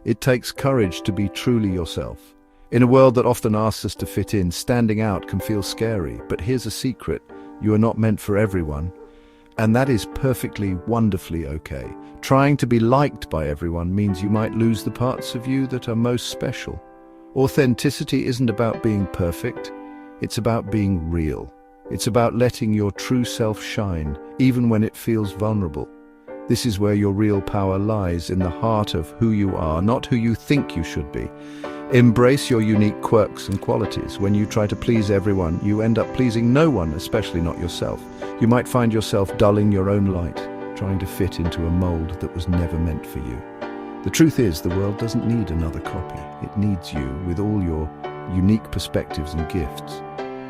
It takes courage to be truly yourself. In a world that often asks us to fit in, standing out can feel scary, but here's a secret: you are not meant for everyone. And that is perfectly, wonderfully okay. Trying to be liked by everyone means you might lose the parts of you that are most special. Authenticity isn't about being perfect, it's about being real. It's about letting your true self shine, even when it feels vulnerable. This is where your real power lies, in the heart of who you are, not who you think you should be. Embrace your unique quirks and qualities. When you try to please everyone, you end up pleasing no one, especially not yourself. You might find yourself dulling your own light, trying to fit into a mold that was never meant for you. The truth is, the world doesn't need another copy. It needs you, with all your unique perspectives and gifts.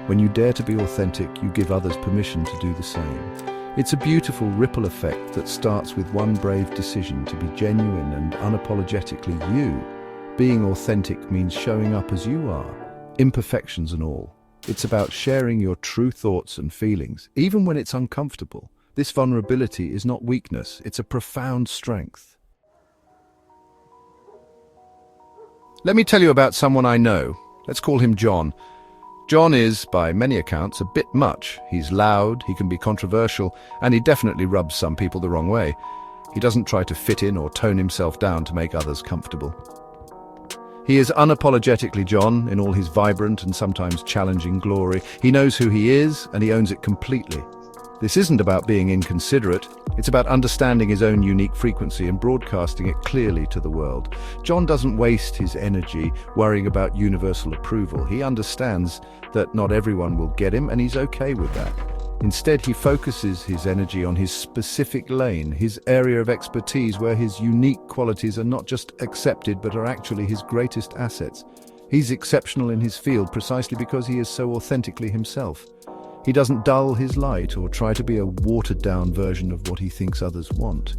When you dare to be authentic, you give others permission to do the same. It's a beautiful ripple effect that starts with one brave decision to be genuine and unapologetically you. Being authentic means showing up as you are, imperfections and all. It's about sharing your true thoughts and feelings, even when it's uncomfortable. This vulnerability is not weakness, it's a profound strength. Let me tell you about someone I know. Let's call him John. John is, by many accounts, a bit much. He's loud, he can be controversial, and he definitely rubs some people the wrong way. He doesn't try to fit in or tone himself down to make others comfortable. He is unapologetically John in all his vibrant and sometimes challenging glory. He knows who he is, and he owns it completely. This isn't about being inconsiderate, it's about understanding his own unique frequency and broadcasting it clearly to the world. John doesn't waste his energy worrying about universal approval. He understands that not everyone will get him, and he's okay with that. Instead, he focuses his energy on his specific lane, his area of expertise, where his unique qualities are not just accepted but are actually his greatest assets. He's exceptional in his field precisely because he is so authentically himself. He doesn't dull his light or try to be a watered-down version of what he thinks others want.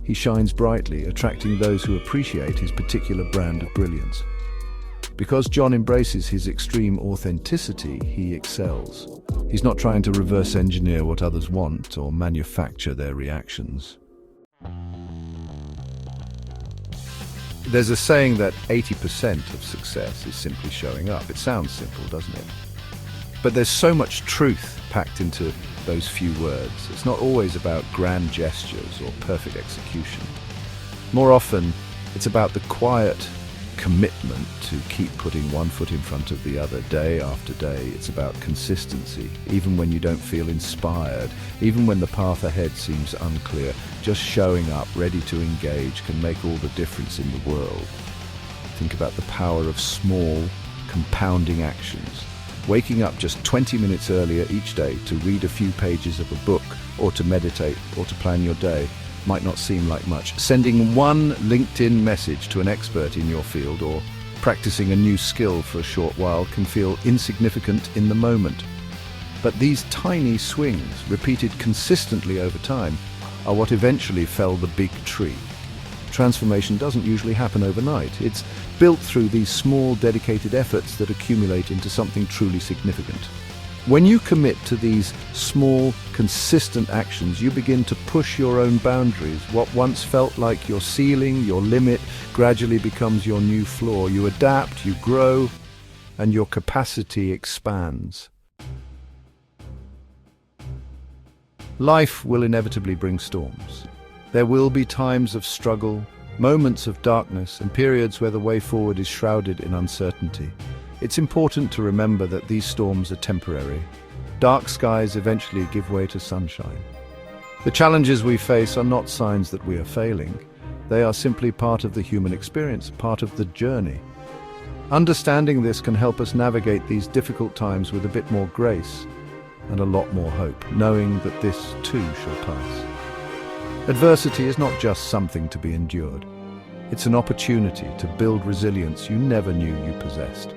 He shines brightly, attracting those who appreciate his particular brand of brilliance. Because John embraces his extreme authenticity, he excels. He's not trying to reverse engineer what others want or manufacture their reactions. There's a saying that 80% of success is simply showing up. It sounds simple, doesn't it? But there's so much truth packed into those few words. It's not always about grand gestures or perfect execution. More often, it's about the quiet commitment to keep putting one foot in front of the other day after day. It's about consistency, even when you don't feel inspired, even when the path ahead seems unclear. Just showing up, ready to engage, can make all the difference in the world. Think about the power of small, compounding actions. Waking up just 20 minutes earlier each day to read a few pages of a book, or to meditate, or to plan your day might not seem like much. Sending one LinkedIn message to an expert in your field, or practicing a new skill for a short while, can feel insignificant in the moment. But these tiny swings, repeated consistently over time, are what eventually fell the big tree. Transformation doesn't usually happen overnight. It's built through these small, dedicated efforts that accumulate into something truly significant. When you commit to these small, consistent actions, you begin to push your own boundaries. What once felt like your ceiling, your limit, gradually becomes your new floor. You adapt, you grow, and your capacity expands. Life will inevitably bring storms. There will be times of struggle, moments of darkness, and periods where the way forward is shrouded in uncertainty. It's important to remember that these storms are temporary. Dark skies eventually give way to sunshine. The challenges we face are not signs that we are failing. They are simply part of the human experience, part of the journey. Understanding this can help us navigate these difficult times with a bit more grace and a lot more hope, knowing that this too shall pass. Adversity is not just something to be endured. It's an opportunity to build resilience you never knew you possessed.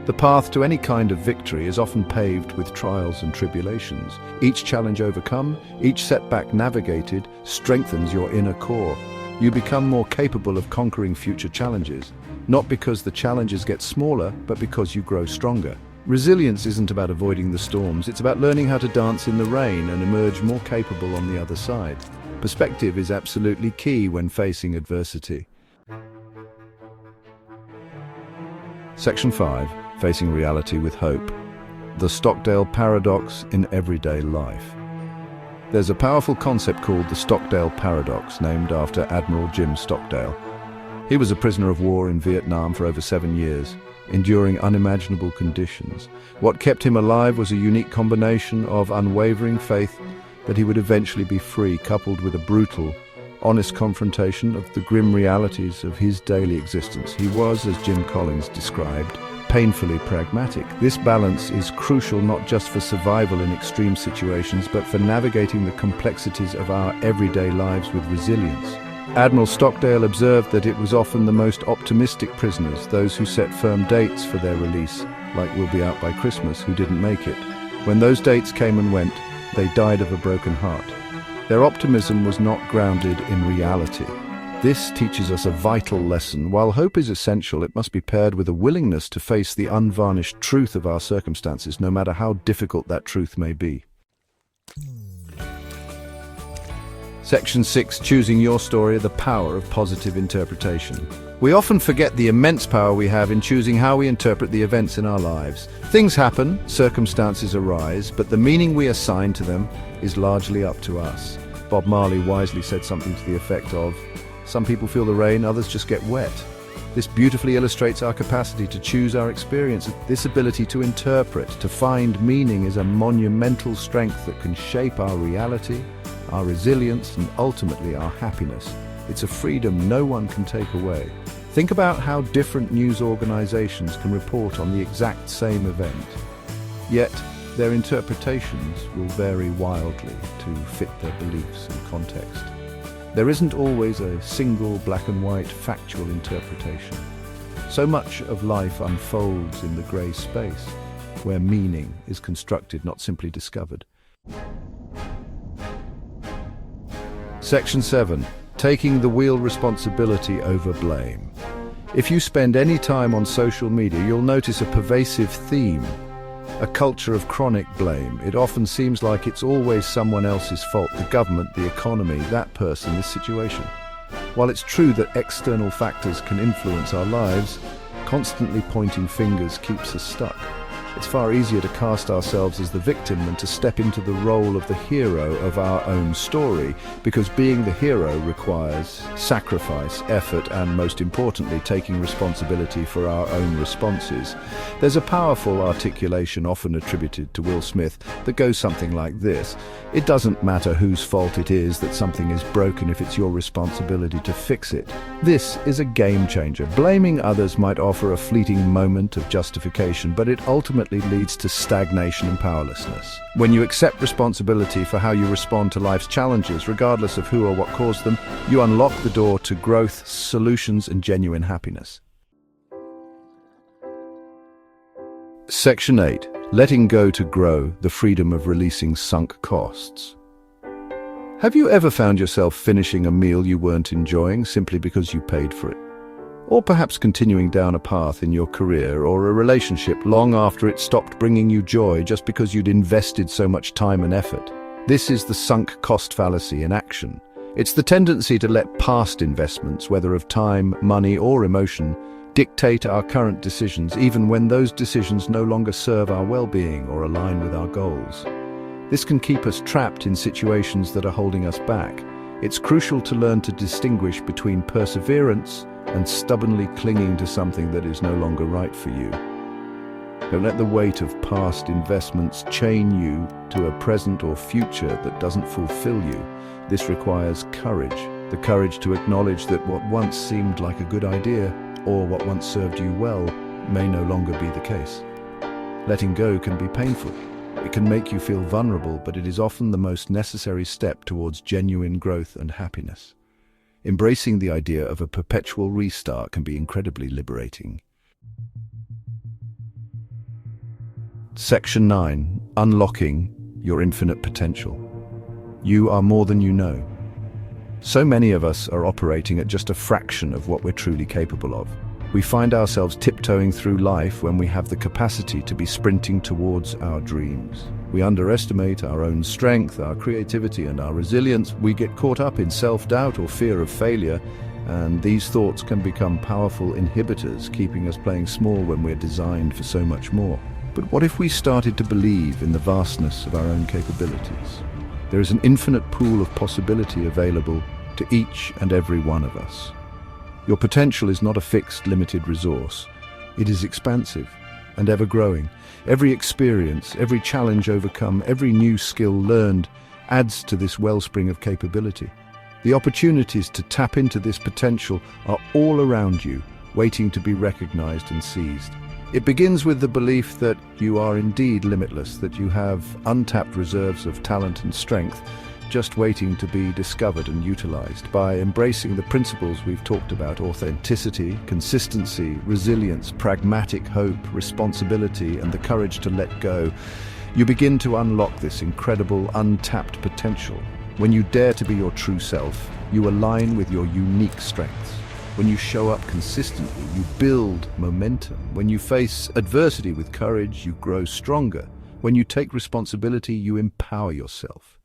The path to any kind of victory is often paved with trials and tribulations. Each challenge overcome, each setback navigated, strengthens your inner core. You become more capable of conquering future challenges, not because the challenges get smaller, but because you grow stronger. Resilience isn't about avoiding the storms, it's about learning how to dance in the rain and emerge more capable on the other side. Perspective is absolutely key when facing adversity. Section 5, Facing Reality with Hope. The Stockdale Paradox in Everyday Life. There's a powerful concept called the Stockdale Paradox, named after Admiral Jim Stockdale. He was a prisoner of war in Vietnam for over 7 years, enduring unimaginable conditions. What kept him alive was a unique combination of unwavering faith that he would eventually be free, coupled with a brutal, honest confrontation of the grim realities of his daily existence. He was, as Jim Collins described, painfully pragmatic. This balance is crucial not just for survival in extreme situations, but for navigating the complexities of our everyday lives with resilience. Admiral Stockdale observed that it was often the most optimistic prisoners, those who set firm dates for their release, like "we'll be out by Christmas," who didn't make it. When those dates came and went, they died of a broken heart. Their optimism was not grounded in reality. This teaches us a vital lesson. While hope is essential, it must be paired with a willingness to face the unvarnished truth of our circumstances, no matter how difficult that truth may be. Section 6, Choosing Your Story, the Power of Positive Interpretation. We often forget the immense power we have in choosing how we interpret the events in our lives. Things happen, circumstances arise, but the meaning we assign to them is largely up to us. Bob Marley wisely said something to the effect of, "Some people feel the rain, others just get wet." This beautifully illustrates our capacity to choose our experience. This ability to interpret, to find meaning, is a monumental strength that can shape our reality, our resilience, and ultimately our happiness. It's a freedom no one can take away. Think about how different news organizations can report on the exact same event, yet their interpretations will vary wildly to fit their beliefs and context. There isn't always a single black and white factual interpretation. So much of life unfolds in the grey space, where meaning is constructed, not simply discovered. Section 7. Taking the real responsibility over blame. If you spend any time on social media, you'll notice a pervasive theme, a culture of chronic blame. It often seems like it's always someone else's fault: the government, the economy, that person, this situation. While it's true that external factors can influence our lives, constantly pointing fingers keeps us stuck. It's far easier to cast ourselves as the victim than to step into the role of the hero of our own story, because being the hero requires sacrifice, effort, and most importantly, taking responsibility for our own responses. There's a powerful articulation often attributed to Will Smith that goes something like this: "It doesn't matter whose fault it is that something is broken if it's your responsibility to fix it." This is a game changer. Blaming others might offer a fleeting moment of justification, but it ultimately leads to stagnation and powerlessness. When you accept responsibility for how you respond to life's challenges, regardless of who or what caused them, you unlock the door to growth, solutions, and genuine happiness. Section 8. Letting go to grow, the freedom of releasing sunk costs. Have you ever found yourself finishing a meal you weren't enjoying simply because you paid for it? Or perhaps continuing down a path in your career or a relationship long after it stopped bringing you joy just because you'd invested so much time and effort? This is the sunk cost fallacy in action. It's the tendency to let past investments, whether of time, money, or emotion, dictate our current decisions, even when those decisions no longer serve our well-being or align with our goals. This can keep us trapped in situations that are holding us back. It's crucial to learn to distinguish between perseverance and stubbornly clinging to something that is no longer right for you. Don't let the weight of past investments chain you to a present or future that doesn't fulfill you. This requires courage, the courage to acknowledge that what once seemed like a good idea, or what once served you well, may no longer be the case. Letting go can be painful. It can make you feel vulnerable, but it is often the most necessary step towards genuine growth and happiness. Embracing the idea of a perpetual restart can be incredibly liberating. Section 9. Unlocking your infinite potential. You are more than you know. So many of us are operating at just a fraction of what we're truly capable of. We find ourselves tiptoeing through life when we have the capacity to be sprinting towards our dreams. We underestimate our own strength, our creativity, and our resilience. We get caught up in self-doubt or fear of failure, And these thoughts can become powerful inhibitors, keeping us playing small when we're designed for so much more. But what if we started to believe in the vastness of our own capabilities? There is an infinite pool of possibility available to each and every one of us. Your potential is not a fixed, limited resource. It is expansive and ever-growing. Every experience, every challenge overcome, every new skill learned adds to this wellspring of capability. The opportunities to tap into this potential are all around you, waiting to be recognized and seized. It begins with the belief that you are indeed limitless, that you have untapped reserves of talent and strength, just waiting to be discovered and utilized. By embracing the principles we've talked about: authenticity, consistency, resilience, pragmatic hope, responsibility, and the courage to let go, you begin to unlock this incredible, untapped potential. When you dare to be your true self, you align with your unique strengths. When you show up consistently, you build momentum. When you face adversity with courage, you grow stronger. When you take responsibility, you empower yourself.